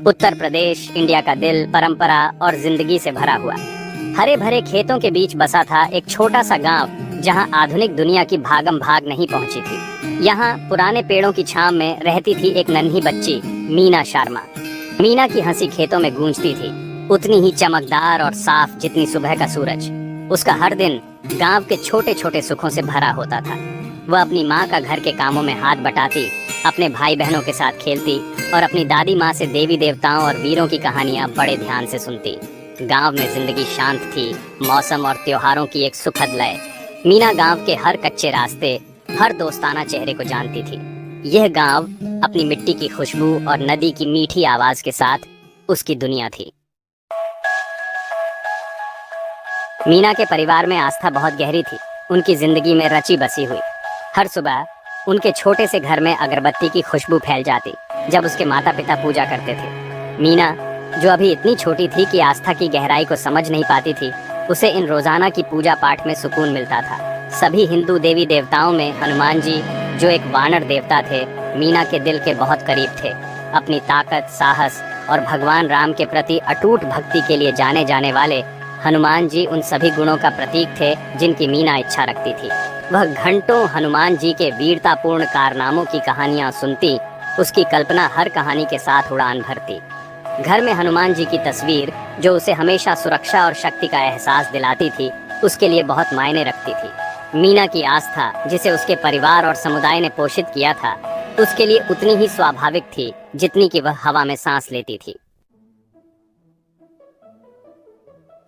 Uttar Pradesh India का दिल, परंपरा और जिंदगी से भरा हुआ। हरे भरे खेतों के बीच बसा था एक छोटा सा गांव, जहां आधुनिक दुनिया की भागम भाग नहीं पहुंची थी। यहाँ पुराने पेड़ों की छांव में रहती थी एक नन्ही बच्ची, मीना शर्मा। मीना की हंसी खेतों में गूंजती थी, उतनी ही चमकदार और साफ जितनी सुबह का सूरज। उसका हर दिन गांव के छोटे छोटे सुखों से भरा होता था। वह अपनी माँ का घर के कामों में हाथ बटाती, अपने भाई बहनों के साथ खेलती और अपनी दादी माँ से देवी देवताओं और वीरों की कहानियां बड़े ध्यान से सुनती। गांव में जिंदगी शांत थी, मौसम और त्योहारों की एक सुखद लय। मीना गांव के हर कच्चे रास्ते, हर दोस्ताना चेहरे को जानती थी। यह गांव अपनी मिट्टी की खुशबू और नदी की मीठी आवाज के साथ उसकी दुनिया थी। मीना के परिवार में आस्था बहुत गहरी थी, उनकी जिंदगी में रची बसी हुई। हर सुबह उनके छोटे से घर में अगरबत्ती की खुशबू फैल जाती जब उसके माता पिता पूजा करते थे। मीना, जो अभी इतनी छोटी थी कि आस्था की गहराई को समझ नहीं पाती थी, उसे इन रोजाना की पूजा पाठ में सुकून मिलता था। सभी हिंदू देवी देवताओं में हनुमान जी, जो एक वानर देवता थे, मीना के दिल के बहुत करीब थे। अपनी ताकत, साहस और भगवान राम के प्रति अटूट भक्ति के लिए जाने जाने वाले हनुमान जी उन सभी गुणों का प्रतीक थे जिनकी मीना इच्छा रखती थी। वह घंटों हनुमान जी के वीरतापूर्ण कारनामों की कहानियां सुनती, उसकी कल्पना हर कहानी के साथ उड़ान भरती। घर में हनुमान जी की तस्वीर, जो उसे हमेशा सुरक्षा और शक्ति का एहसास दिलाती थी, उसके लिए बहुत मायने रखती थी। मीना की आस्था, जिसे उसके परिवार और समुदाय ने पोषित किया था, उसके लिए उतनी ही स्वाभाविक थी जितनी कि वह हवा में सांस लेती थी।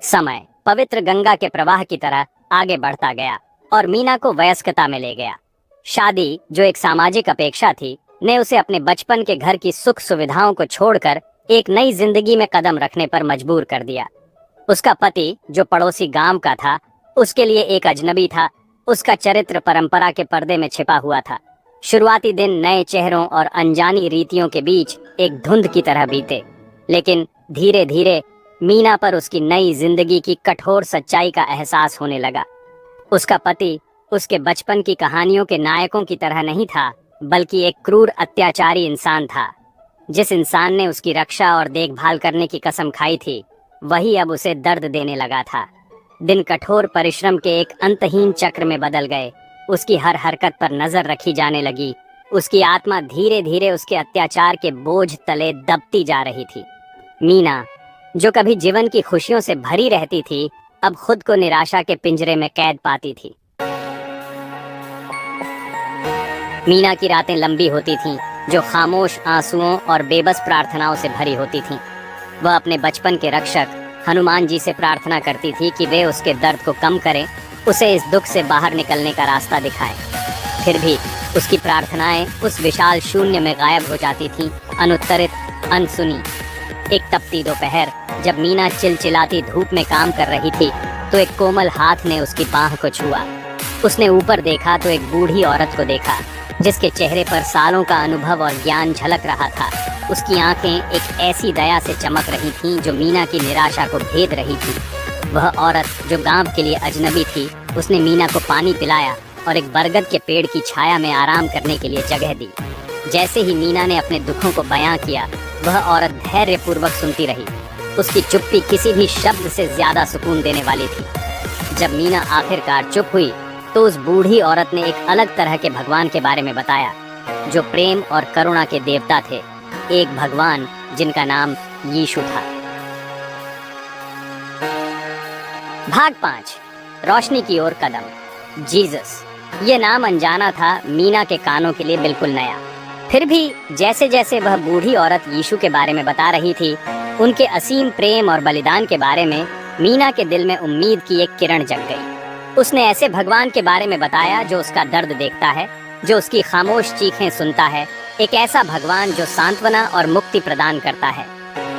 समय पवित्र गंगा के प्रवाह की तरह आगे बढ़ता गया और मीना को वयस्कता में ले गया। शादी, जो एक सामाजिक अपेक्षा थी, ने उसे अपने बचपन के घर की सुख सुविधाओं को छोड़कर एक नई जिंदगी में कदम रखने पर मजबूर कर दिया। उसका पति, जो पड़ोसी गांव का था, उसके लिए एक अजनबी था। उसका चरित्र परंपरा के पर्दे में छिपा हुआ था। शुरुआती दिन नए चेहरों और अनजानी रीतियों के बीच एक धुंध की तरह बीते, लेकिन धीरे धीरे मीना पर उसकी नई जिंदगी की कठोर सच्चाई का एहसास होने लगा। उसका पति उसके बचपन की कहानियों के नायकों की तरह नहीं था, बल्कि एक क्रूर अत्याचारी इंसान था। जिस इंसान ने उसकी रक्षा और देखभाल करने की कसम खाई थी, वही अब उसे दर्द देने लगा था। दिन कठोर परिश्रम के एक अंतहीन चक्र में बदल गए। उसकी हर हरकत पर नजर रखी जाने लगी। उसकी आत्मा धीरे धीरे उसके अत्याचार के बोझ तले दबती जा रही थी। मीना, जो कभी जीवन की खुशियों से भरी रहती थी, अब खुद को निराशा के पिंजरे में कैद पाती थी। मीना की रातें लंबी होती थीं, जो खामोश आंसुओं और बेबस प्रार्थनाओं से भरी होती थीं। वह अपने बचपन के रक्षक हनुमान जी से प्रार्थना करती थी कि वे उसके दर्द को कम करें, उसे इस दुख से बाहर निकलने का रास्ता दिखाएं। फिर भी उसकी प्रार्थनाएं उस विशाल शून्य में गायब हो जाती थीं, अनुत्तरित, अनसुनी। एक तपती दोपहर, जब मीना चिलचिलाती धूप में काम कर रही थी, तो एक कोमल हाथ ने उसकी बाह को छुआ। उसने ऊपर देखा तो एक बूढ़ी औरत को देखा, जिसके चेहरे पर सालों का अनुभव और ज्ञान झलक रहा था। उसकी आंखें एक ऐसी दया से चमक रही थीं जो मीना की निराशा को भेद रही थी। वह औरत, जो गांव के लिए अजनबी थी, उसने मीना को पानी पिलाया और एक बरगद के पेड़ की छाया में आराम करने के लिए जगह दी। जैसे ही मीना ने अपने दुखों को बयां किया, वह औरत धैर्यपूर्वक सुनती रही। उसकी चुप्पी किसी भी शब्द से ज्यादा सुकून देने वाली थी। जब मीना आखिरकार चुप हुई, तो उस बूढ़ी औरत ने एक अलग तरह के भगवान के बारे में बताया, जो प्रेम और करुणा के देवता थे। एक भगवान जिनका नाम यीशु था। भाग 5, रोशनी की ओर कदम। जीसस, ये नाम अनजाना था, मीना के कानों के लिए बिल्कुल नया। फिर भी जैसे जैसे वह बूढ़ी औरत यीशु के बारे में बता रही थी, उनके असीम प्रेम और बलिदान के बारे में, मीना के दिल में उम्मीद की एक किरण जग गई। उसने ऐसे भगवान के बारे में बताया जो उसका दर्द देखता है, जो उसकी खामोश चीखें सुनता है, एक ऐसा भगवान जो सांत्वना और मुक्ति प्रदान करता है।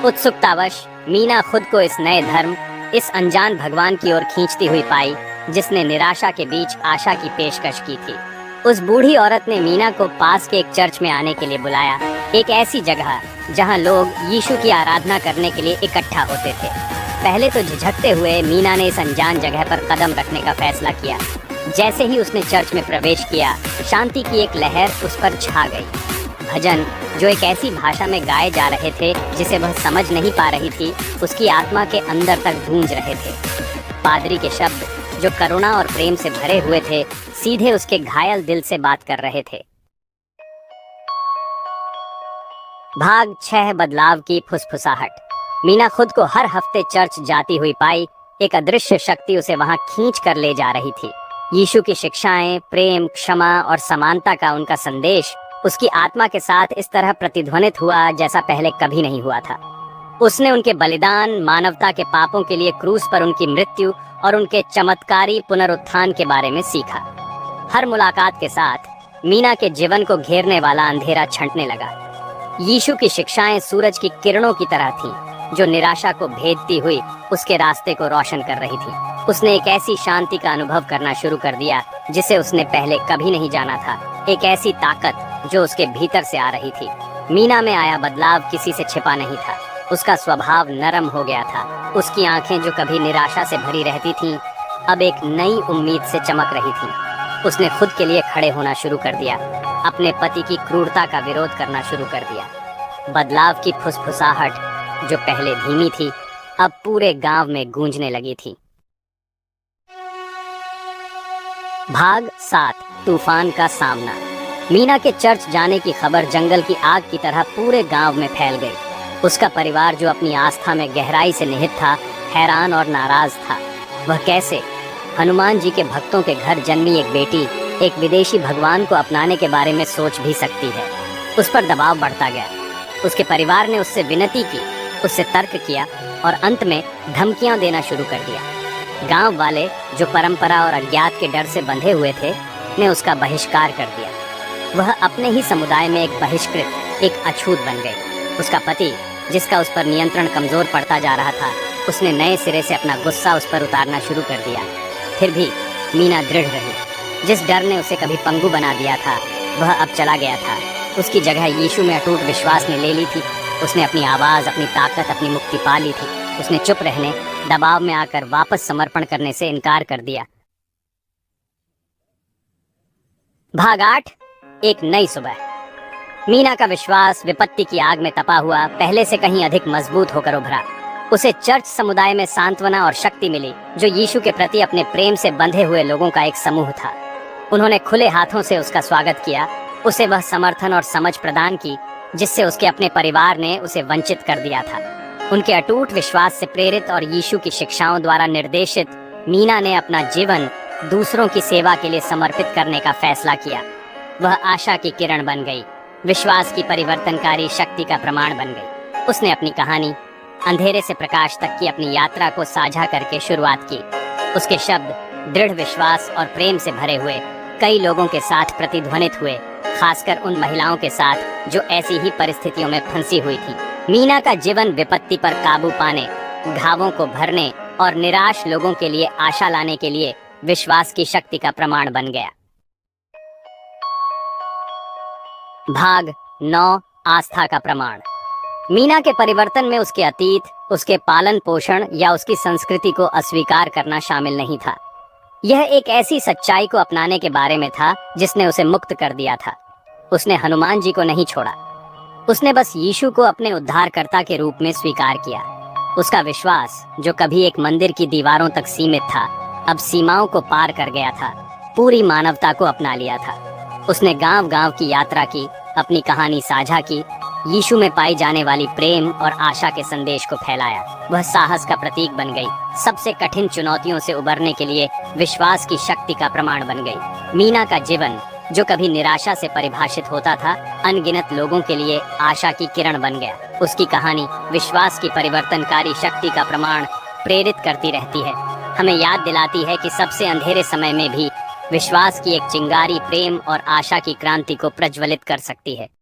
उत्सुकतावश मीना खुद को इस नए धर्म, इस अनजान भगवान की ओर खींचती हुई पाई, जिसने निराशा के बीच आशा की पेशकश की थी। उस बूढ़ी औरत ने मीना को पास के एक चर्च में आने के लिए बुलाया, एक ऐसी जगह जहां लोग यीशु की आराधना करने के लिए इकट्ठा होते थे। पहले तो झिझकते हुए मीना ने इस अनजान जगह पर कदम रखने का फैसला किया। जैसे ही उसने चर्च में प्रवेश किया, शांति की एक लहर उस पर छा गई। भजन जो एक ऐसी भाषा में गाए जा रहे थे जिसे वह समझ नहीं पा रही थी, उसकी आत्मा के अंदर तक गूंज रहे थे। पादरी के शब्द जो करुणा और प्रेम से भरे हुए थे, सीधे उसके घायल दिल से बात कर रहे थे। भाग 6 बदलाव की फुसफुसाहट। मीना खुद को हर हफ्ते चर्च जाती हुई पाई। एक अदृश्य शक्ति उसे वहां खींच कर ले जा रही थी। यीशु की शिक्षाएं, प्रेम, क्षमा और समानता का उनका संदेश उसकी आत्मा के साथ इस तरह प्रतिध्वनित हुआ जैसा पहले कभी नहीं हुआ था। उसने उनके बलिदान, मानवता के पापों के लिए क्रूस पर उनकी मृत्यु और उनके चमत्कारी पुनरुत्थान के बारे में सीखा। हर मुलाकात के साथ मीना के जीवन को घेरने वाला अंधेरा छंटने लगा। यीशु की शिक्षाएं सूरज की किरणों की तरह थीं, जो निराशा को भेदती हुई उसके रास्ते को रोशन कर रही थी। उसने एक ऐसी शांति का अनुभव करना शुरू कर दिया जिसे उसने पहले कभी नहीं जाना था। एक ऐसी ताकत जो उसके भीतर से आ रही थी। मीना में आया बदलाव किसी से छिपा नहीं था। उसका स्वभाव नरम हो गया था। उसकी आंखें जो कभी निराशा से भरी रहती थीं, अब एक नई उम्मीद से चमक रही थीं। उसने खुद के लिए खड़े होना शुरू कर दिया, अपने पति की क्रूरता का विरोध करना शुरू कर दिया। बदलाव की फुसफुसाहट जो पहले धीमी थी, अब पूरे गांव में गूंजने लगी थी। भाग 7 तूफान का सामना। मीना के चर्च जाने की खबर जंगल की आग की तरह पूरे गांव में फैल गई। उसका परिवार जो अपनी आस्था में गहराई से निहित था, हैरान और नाराज था। वह कैसे? हनुमान जी के भक्तों के घर जन्मी एक बेटी एक विदेशी भगवान को अपनाने के बारे में सोच भी सकती है। उस पर दबाव बढ़ता गया। उसके परिवार ने उससे विनती की, उससे तर्क किया और अंत में धमकियां देना शुरू कर दिया। गांव वाले जो परंपरा और अज्ञात के डर से बंधे हुए थे, ने उसका बहिष्कार कर दिया। वह अपने ही समुदाय में एक बहिष्कृत, एक अछूत बन गई। उसका पति, जिसका उस पर नियंत्रण कमजोर पड़ता जा रहा था, उसने नए सिरे से अपना गुस्सा उस पर उतारना शुरू कर दिया। फिर भी मीना दृढ़ रही। जिस डर ने उसे कभी पंगु बना दिया था, वह अब चला गया था। उसकी जगह यीशु में अटूट विश्वास ने ले ली थी। उसने अपनी आवाज, अपनी ताकत, अपनी मुक्ति पा ली थी। उसने चुप रहने, दबाव में आकर वापस समर्पण करने से इनकार कर दिया। भाग 8 एक नई सुबह। मीना का विश्वास विपत्ति की आग में तपा हुआ पहले से कहीं अधिक मजबूत होकर उभरा। उसे चर्च समुदाय में सांत्वना और शक्ति मिली, जो यीशु के प्रति अपने प्रेम से बंधे हुए लोगों का एक समूह था। उन्होंने खुले हाथों से उसका स्वागत किया। उसे वह समर्थन और समझ प्रदान की जिससे उसके अपने परिवार ने उसे वंचित कर दिया था। उनके अटूट विश्वास से प्रेरित और यीशु की शिक्षाओं द्वारा निर्देशित, मीना ने अपना जीवन दूसरों की सेवा के लिए समर्पित करने का फैसला किया। वह आशा की किरण बन गई, विश्वास की परिवर्तनकारी शक्ति का प्रमाण बन गई। उसने अपनी कहानी अंधेरे से प्रकाश तक की अपनी यात्रा को साझा करके शुरुआत की। उसके शब्द दृढ़ विश्वास और प्रेम से भरे हुए कई लोगों के साथ प्रतिध्वनित हुए, खासकर उन महिलाओं के साथ जो ऐसी ही परिस्थितियों में फंसी हुई थी। मीना का जीवन विपत्ति पर काबू पाने, घावों को भरने और निराश लोगों के लिए आशा लाने के लिए विश्वास की शक्ति का प्रमाण बन गया। भाग 9 आस्था का प्रमाण। मीना के परिवर्तन में उसके अतीत, उसके पालन पोषण या उसकी संस्कृति को अस्वीकार करना शामिल नहीं था। यह एक ऐसी सच्चाई को अपनाने के बारे में था जिसने उसे मुक्त कर दिया था। उसने हनुमान जी को नहीं छोड़ा। उसने बस यीशु को अपने उद्धारकर्ता के रूप में स्वीकार किया। उसका विश्वास, जो कभी एक मंदिर की दीवारों तक सीमित था, अब सीमाओं को पार कर गया था, पूरी मानवता को अपना लिया था। उसने गांव-गांव की यात्रा की, अपनी कहानी साझा की, यीशु में पाई जाने वाली प्रेम और आशा के संदेश को फैलाया। वह साहस का प्रतीक बन गई, सबसे कठिन चुनौतियों से उबरने के लिए विश्वास की शक्ति का प्रमाण बन गई। मीना का जीवन, जो कभी निराशा से परिभाषित होता था, अनगिनत लोगों के लिए आशा की किरण बन गया। उसकी कहानी विश्वास की परिवर्तनकारी शक्ति का प्रमाण प्रेरित करती रहती है, हमें याद दिलाती है कि सबसे अंधेरे समय में भी विश्वास की एक चिंगारी प्रेम और आशा की क्रांति को प्रज्वलित कर सकती है।